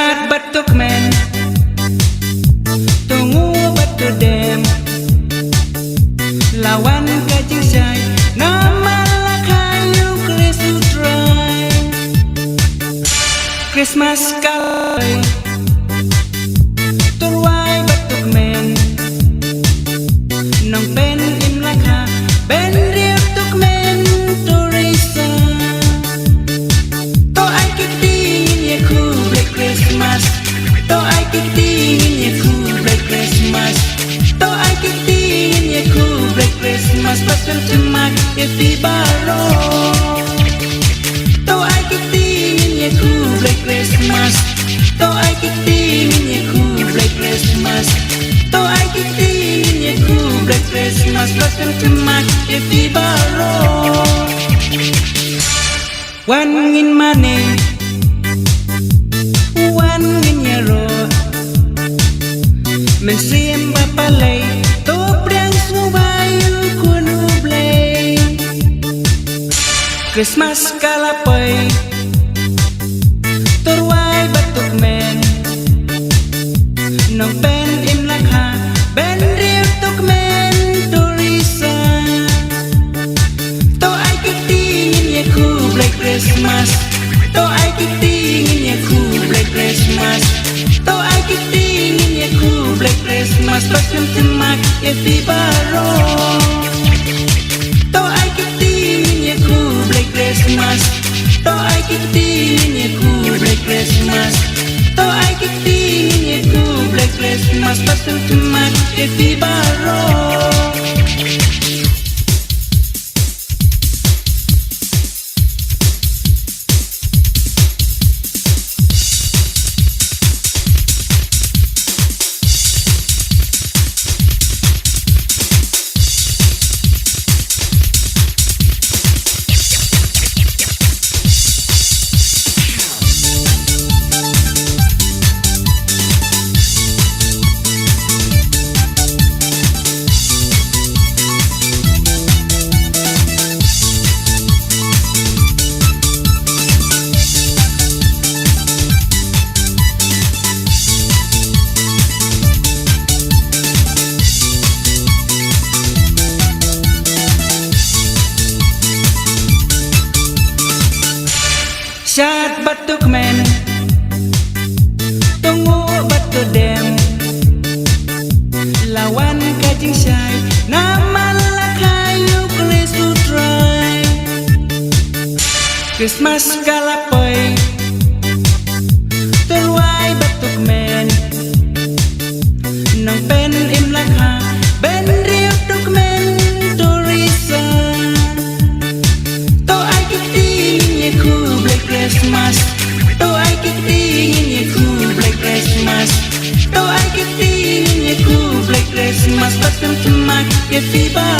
Syat batuk men Tunggu batu dem Lawan kajing syai Nama lakayu kresu try Christmas kawai Turwai batuk men Nong pen im laka Ben riuk tuk men turisa To ai kik dingin ye ku break Christmas To ai kik dingin ye ku break Christmas To ai kik dingin ye ku break Christmas Pasal cemak ye fi baro To ai kik dingin ye ku break Christmas To ai kik dingin ye ku break Christmas To ai kik dingin ye ku break Christmas Pasal cemak ye fi baro Wan ngin mane Wan ngin yaro Men siem bapalay To priang subayu kunu blay Christmas kalapay Turway batuk men Nong pen im lakha Ben riuk tuk men turisa To ai kik dingin ye ku break Christmas To ai kik dingin ye ku break Christmas To ai kik dingin ye ku break Christmas Pasal cemak ye fi baro To ai kik dingin ye ku break Christmas To ai kik dingin ye ku break Christmas To ai kik dingin ye ku break Christmas Pasal cemak ye fi baro Syat batuk men Tunggu batu dem Lawan kajing syai Nama lakayu kresu try Christmas kalapay Turway batuk men Nong pen im lakha Ben riuk tuk men turisa To ai kik dingin ye ku break Christmas To ai kik dingin ye ku break Christmas To ai kik dingin ye ku break Christmas Pasal cemak ye fi baro